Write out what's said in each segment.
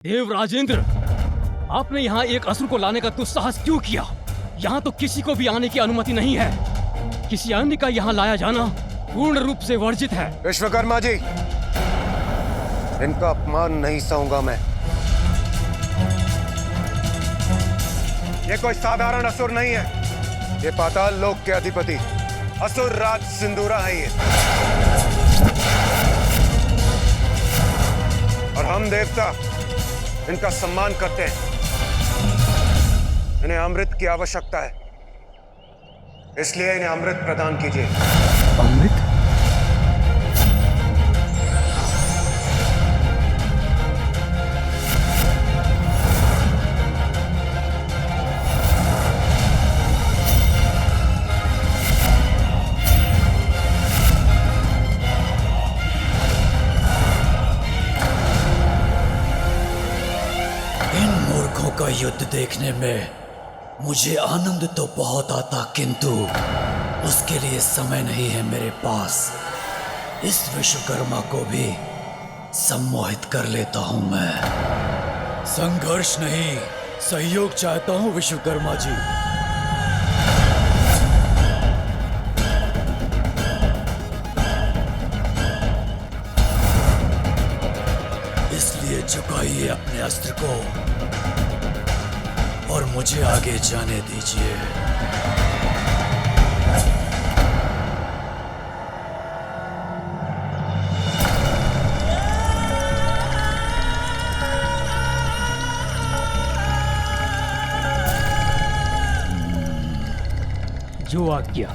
देव राजेंद्र, आपने यहाँ एक असुर को लाने का दुस्साहस क्यों किया? यहाँ तो किसी को भी आने की अनुमति नहीं है। किसी अन्य का यहाँ लाया जाना पूर्ण रूप से वर्जित है। विश्वकर्मा जी, इनका अपमान नहीं सहूंगा मैं। ये कोई साधारण असुर नहीं है, ये पाताल लोक के अधिपति असुर राज सिंदूरा है ये। और हम देवता इनका सम्मान करते हैं। इन्हें अमृत की आवश्यकता है, इसलिए इन्हें अमृत प्रदान कीजिए। अमृत? का युद्ध देखने में मुझे आनंद तो बहुत आता, किंतु उसके लिए समय नहीं है मेरे पास। इस विश्वकर्मा को भी सम्मोहित कर लेता हूं मैं। संघर्ष नहीं, सहयोग चाहता हूं विश्वकर्मा जी। इसलिए झुकाइए अपने अस्त्र को और मुझे आगे जाने दीजिए। जो आज्ञा।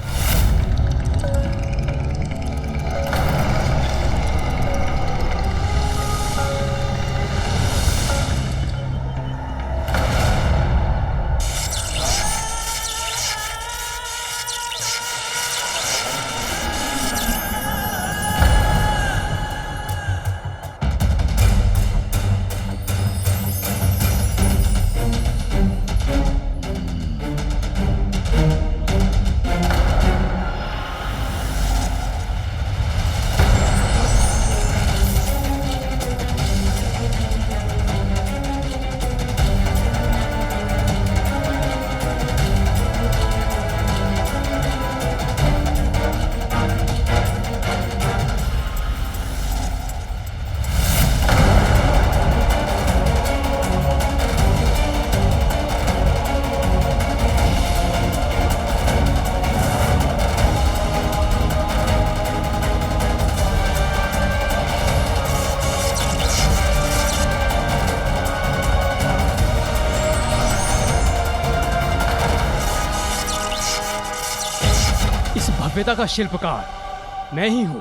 भव्यता का शिल्पकार मैं ही हूं।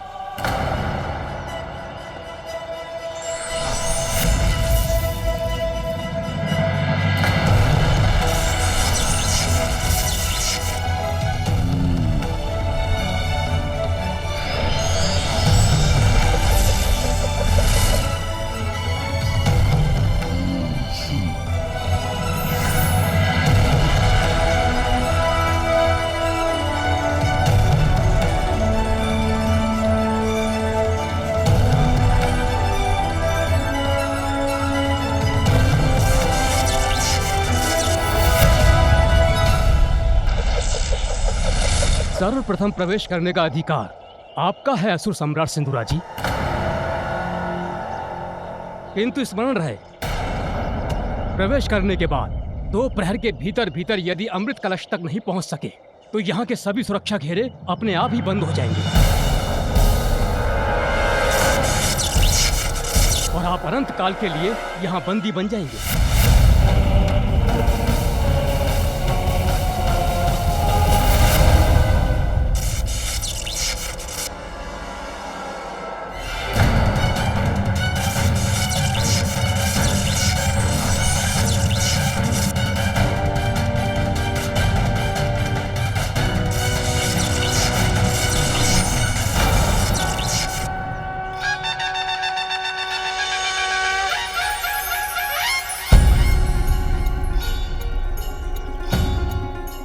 सर्वप्रथम प्रवेश करने का अधिकार आपका है असुर सम्राट सिंदूरा जी, किंतु स्मरण रहे, प्रवेश करने के बाद 2 प्रहर के भीतर भीतर यदि अमृत कलश तक नहीं पहुंच सके तो यहाँ के सभी सुरक्षा घेरे अपने आप ही बंद हो जाएंगे और आप अनंत काल के लिए यहाँ बंदी बन जाएंगे।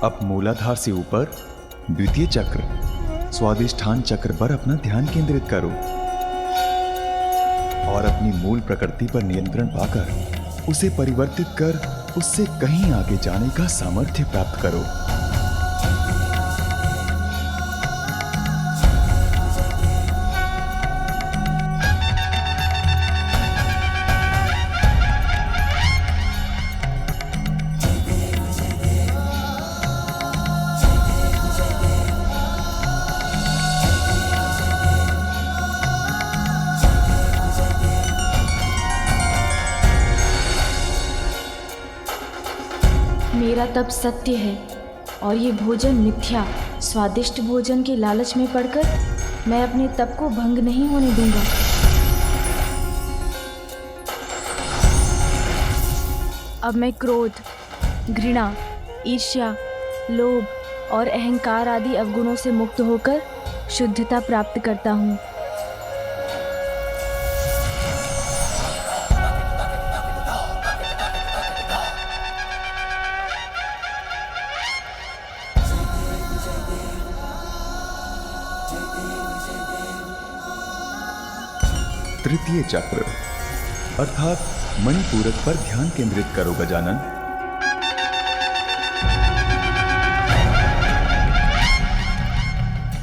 अब मूलाधार से ऊपर द्वितीय चक्र स्वादिष्ठान चक्र पर अपना ध्यान केंद्रित करो और अपनी मूल प्रकृति पर नियंत्रण पाकर उसे परिवर्तित कर उससे कहीं आगे जाने का सामर्थ्य प्राप्त करो। मेरा तप सत्य है और ये भोजन मिथ्या। स्वादिष्ट भोजन के लालच में पड़कर मैं अपने तप को भंग नहीं होने दूंगा। अब मैं क्रोध, घृणा, ईर्ष्या, लोभ और अहंकार आदि अवगुणों से मुक्त होकर शुद्धता प्राप्त करता हूँ। तृतीय चक्र अर्थात मणिपूरक पर ध्यान केंद्रित करो गजानन।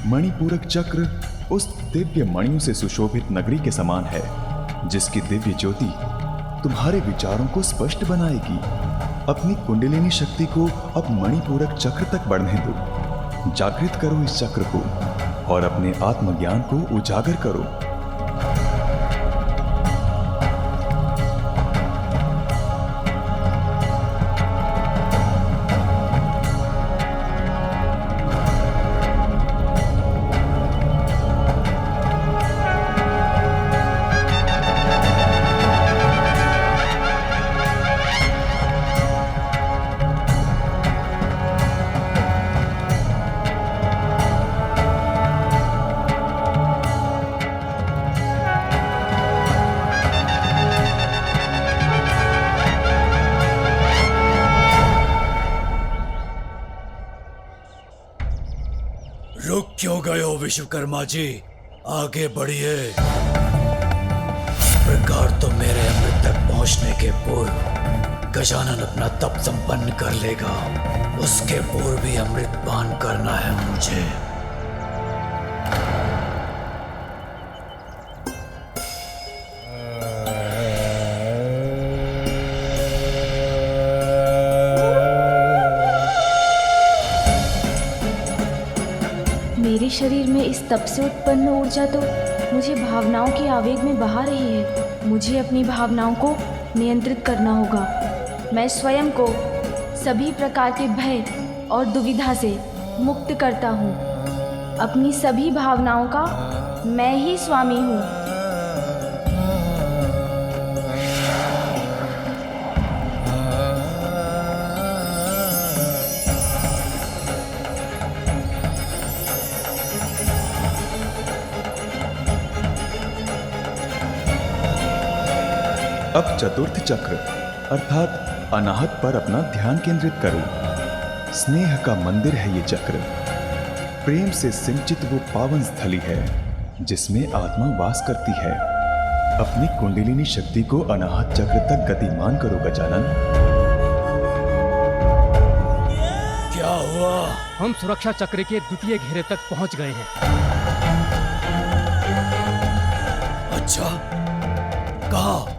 मणिपूरक चक्र उस दिव्य मणियों से सुशोभित नगरी के समान है जिसकी दिव्य ज्योति तुम्हारे विचारों को स्पष्ट बनाएगी। अपनी कुंडलिनी शक्ति को अब मणिपूरक चक्र तक बढ़ने दो। जागृत करो इस चक्र को और अपने आत्मज्ञान को उजागर करो। रुक क्यों गए हो विश्वकर्मा जी? आगे बढ़िए। इस प्रकार तो मेरे अमृत तक पहुंचने के पूर्व गजानन अपना तप संपन्न कर लेगा। उसके पूर्व भी अमृत पान करना है मुझे। मेरे शरीर में इस तप से उत्पन्न ऊर्जा तो मुझे भावनाओं के आवेग में बहा रही है। मुझे अपनी भावनाओं को नियंत्रित करना होगा। मैं स्वयं को सभी प्रकार के भय और दुविधा से मुक्त करता हूँ। अपनी सभी भावनाओं का मैं ही स्वामी हूँ। अब चतुर्थ चक्र अर्थात अनाहत पर अपना ध्यान केंद्रित करो। स्नेह का मंदिर है ये चक्र। प्रेम से सिंचित वो पावन स्थली है जिसमें आत्मा वास करती है। अपनी कुंडलिनी शक्ति को अनाहत चक्र तक गतिमान करो गजानन। क्या हुआ? हम सुरक्षा चक्र के द्वितीय घेरे तक पहुंच गए हैं। अच्छा, कहाँ?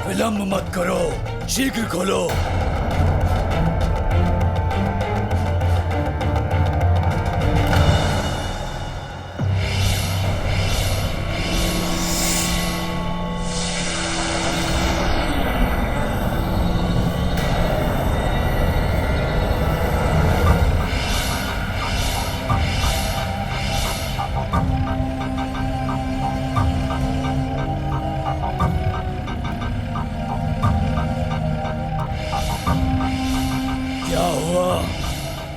विलंब मत करो, शीघ्र खोलो।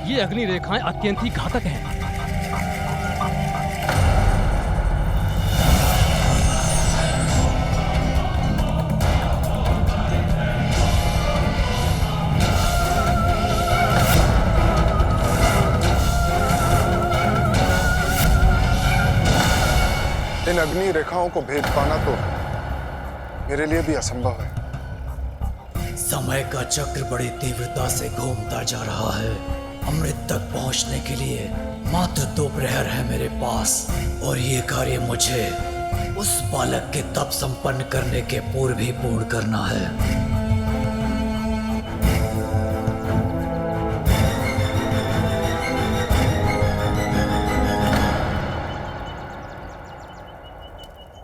ये अग्नि रेखाएं अत्यंत ही घातक हैं। अग्नि रेखाओं को भेद पाना तो मेरे लिए भी असंभव है। समय का चक्र बड़ी तीव्रता से घूमता जा रहा है। अमृत तक पहुंचने के लिए मात्र 2 प्रहर है मेरे पास, और ये कार्य मुझे उस बालक के तप संपन्न करने के पूर्व ही पूर्ण करना है।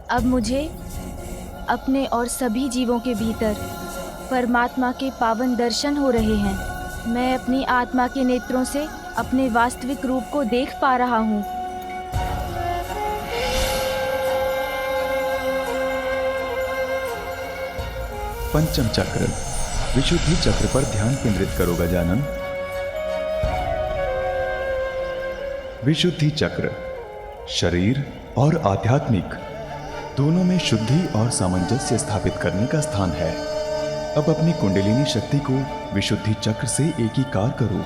अब मुझे अपने और सभी जीवों के भीतर परमात्मा के पावन दर्शन हो रहे हैं। मैं अपनी आत्मा के नेत्रों से अपने वास्तविक रूप को देख पा रहा हूँ। पंचम चक्र, विशुद्धि चक्र पर ध्यान केंद्रित करो गजानन। विशुद्धि चक्र शरीर और आध्यात्मिक दोनों में शुद्धि और सामंजस्य स्थापित करने का स्थान है। अब अपनी कुंडलिनी शक्ति को विशुद्धि चक्र से एकीकार करो।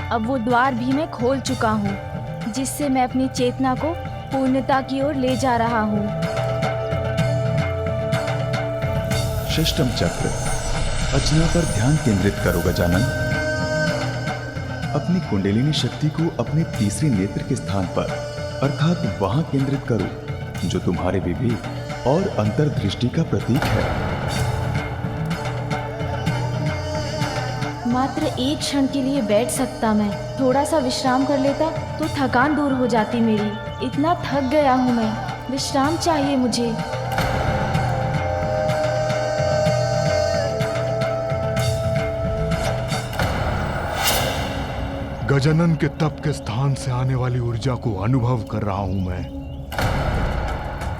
अब वो द्वार भी मैं खोल चुका हूँ, जिससे मैं अपनी चेतना को पूर्णता की ओर ले जा रहा हूँ। षष्ठम चक्र, अचना पर ध्यान केंद्रित करो गजानन। अपनी कुंडलिनी शक्ति को अपने तीसरे नेत्र के स्थान पर अर्थात वहां केंद्रित करो जो तुम्हारे विवेक और अंतर्दृष्टि का प्रतीक है। मात्र एक क्षण के लिए बैठ सकता मैं, थोड़ा सा विश्राम कर लेता तो थकान दूर हो जाती मेरी। इतना थक गया हूँ मैं, विश्राम चाहिए मुझे। गजानन के तप के स्थान से आने वाली ऊर्जा को अनुभव कर रहा हूं मैं।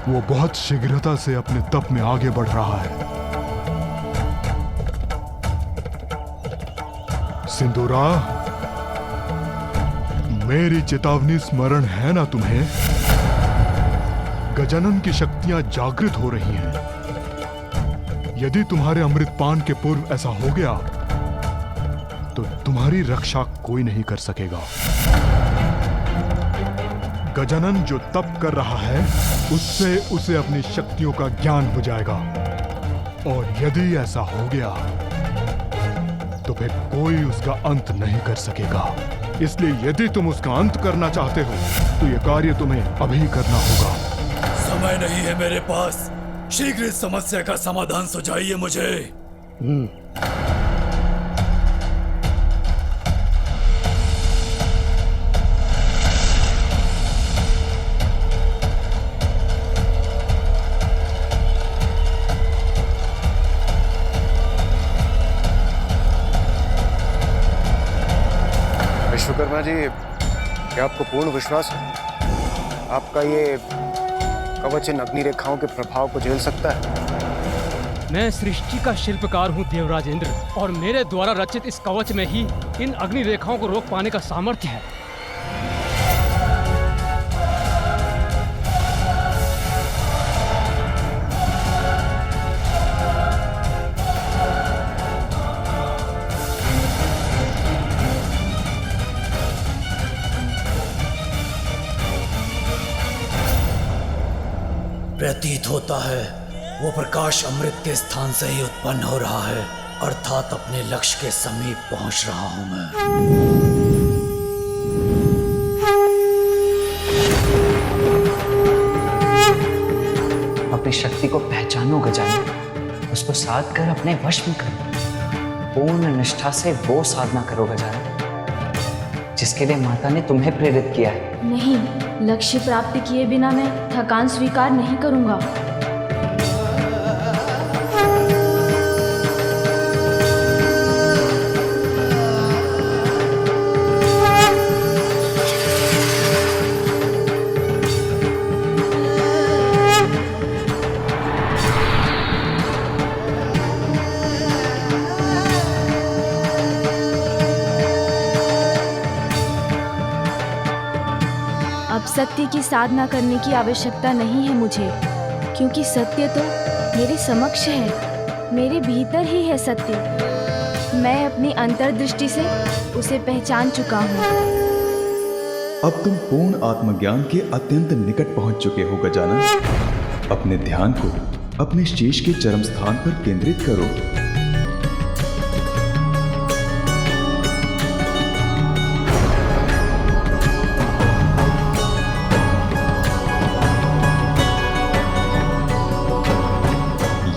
वो बहुत शीघ्रता से अपने तप में आगे बढ़ रहा है। सिंदूरा, मेरी चेतावनी स्मरण है ना तुम्हें? गजानन की शक्तियां जागृत हो रही हैं। यदि तुम्हारे अमृतपान के पूर्व ऐसा हो गया तो तुम्हारी रक्षा कोई नहीं कर सकेगा। गजानन जो तप कर रहा है उससे उसे अपनी शक्तियों का ज्ञान हो जाएगा, और यदि ऐसा हो गया तो फिर कोई उसका अंत नहीं कर सकेगा। इसलिए यदि तुम उसका अंत करना चाहते हो तो यह कार्य तुम्हें अभी करना होगा। समय नहीं है मेरे पास, शीघ्र इस समस्या का समाधान सुझाइए मुझे। विश्वकर्मा जी, क्या आपको पूर्ण विश्वास है आपका ये कवच इन अग्नि रेखाओं के प्रभाव को झेल सकता है? मैं सृष्टि का शिल्पकार हूँ देवराज इंद्र, और मेरे द्वारा रचित इस कवच में ही इन अग्नि रेखाओं को रोक पाने का सामर्थ्य है। प्रतीत होता है वो प्रकाश अमृत के स्थान से ही उत्पन्न हो रहा है, अर्थात अपने लक्ष्य के समीप पहुंच रहा हूं मैं। अपनी शक्ति को पहचानो गजानन, उसको साध कर अपने वश में करो। पूर्ण निष्ठा से वो साधना करो गजानन जिसके लिए माता ने तुम्हें प्रेरित किया है। नहीं, लक्ष्य प्राप्त किए बिना मैं थकान स्वीकार नहीं करूंगा। सत्य की साधना करने की आवश्यकता नहीं है मुझे, क्योंकि सत्य तो मेरे समक्ष है। मेरे भीतर ही है सत्य। मैं अपनी अंतर्दृष्टि से उसे पहचान चुका हूँ। अब तुम पूर्ण आत्मज्ञान के अत्यंत निकट पहुंच चुके हो गजानन। अपने ध्यान को अपने शीश के चरम स्थान पर केंद्रित करो।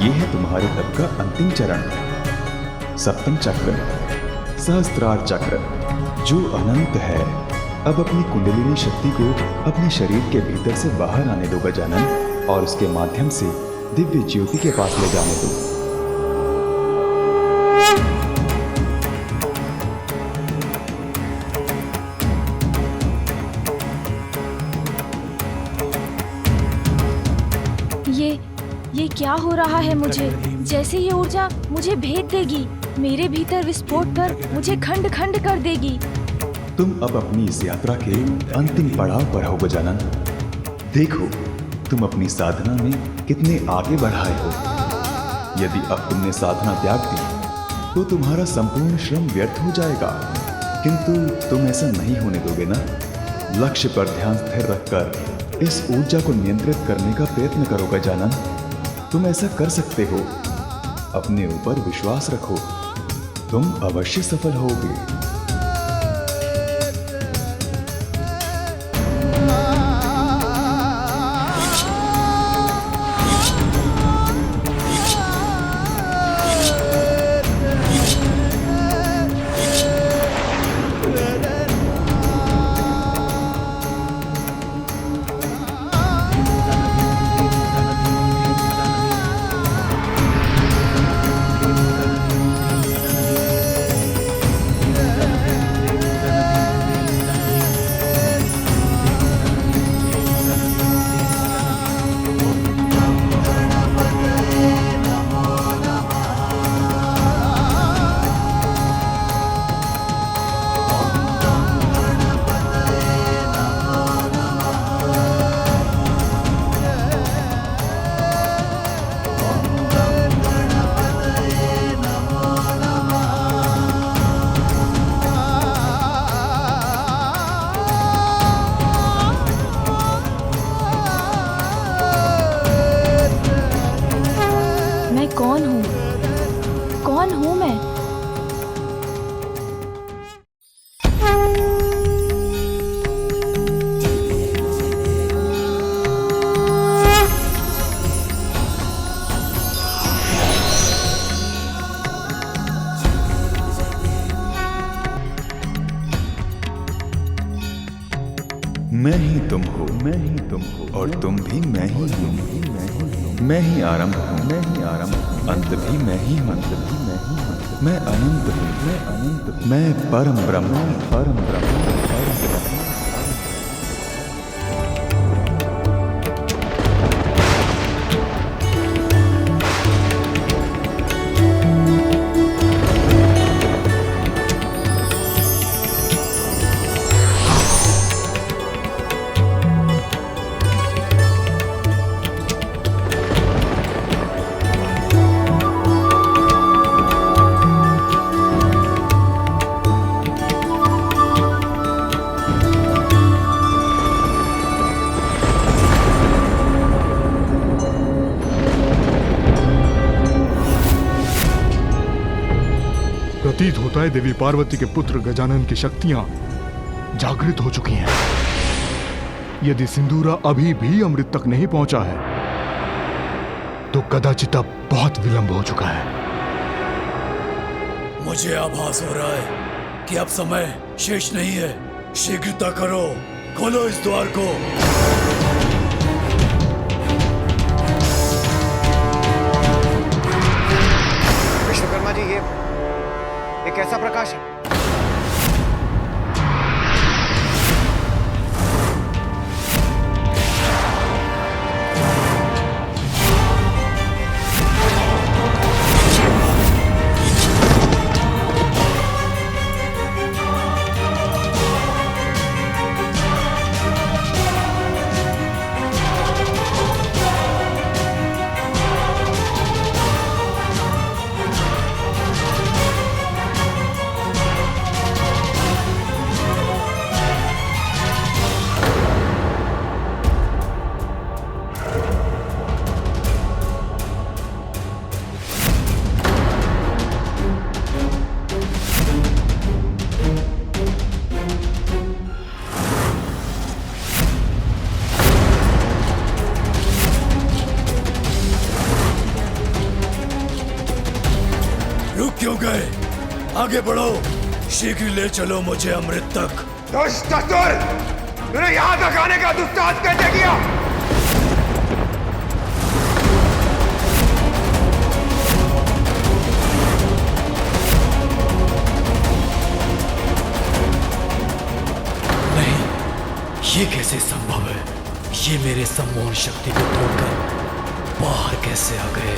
यह है तुम्हारे तप का अंतिम चरण, सप्तम चक्र, सहस्त्रार चक्र, जो अनंत है। अब अपनी कुंडलिनी शक्ति को अपने शरीर के भीतर से बाहर आने दो गजानन, और उसके माध्यम से दिव्य ज्योति के पास ले जाने दो। ये क्या हो रहा है मुझे? जैसे ये ऊर्जा मुझे भेद देगी, मेरे भीतर विस्फोट कर मुझे खंड खंड कर देगी। तुम अब अपनी इस यात्रा के अंतिम पड़ाव पर हो गजानन। देखो तुम अपनी साधना में कितने आगे बढ़ाए हो। यदि अब तुमने साधना त्याग दी तो तुम्हारा संपूर्ण श्रम व्यर्थ हो जाएगा, किंतु तुम ऐसा नहीं होने दोगे ना? लक्ष्य पर ध्यान स्थिर रखकर इस ऊर्जा को नियंत्रित करने का प्रयत्न करो गजानन। तुम ऐसा कर सकते हो। अपने ऊपर विश्वास रखो, तुम अवश्य सफल होगे। कौन हूं मैं? मैं ही तुम हो, मैं ही तुम हो, और तुम भी मैं ही हूँ। मैं ही आरंभ हूँ, मैं ही आरंभ हूँ, अंत भी मैं ही हूँ, अंत भी मैं ही हूँ। मैं अनंत हूँ, मैं अनंत हूँ, मैं परम ब्रह्म, परम ब्रह्म, परम ब्रह्म। प्रतीत होता है देवी पार्वती के पुत्र गजानन की शक्तियां जागृत हो चुकी हैं। यदि सिंदूरा अभी भी अमृत तक नहीं पहुंचा है तो कदाचित अब बहुत विलंब हो चुका है। मुझे आभास हो रहा है कि अब समय शेष नहीं है। शीघ्रता करो, खोलो इस द्वार को। विश्वकर्मा जी, ये कैसा प्रकाश है? क्यों गए? आगे बढ़ो, शीघ्र ले चलो मुझे अमृत तक। दुष्ट असुर, तूने यहाँ तक आने का दुस्साहस कैसे किया? नहीं, ये कैसे संभव है? ये मेरे सम्मोहन शक्ति को तोड़कर बाहर कैसे आ गए?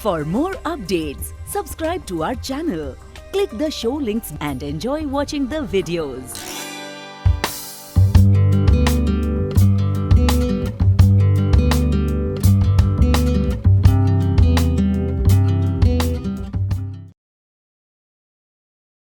For more updates, subscribe to our channel, click the show links and enjoy watching the videos.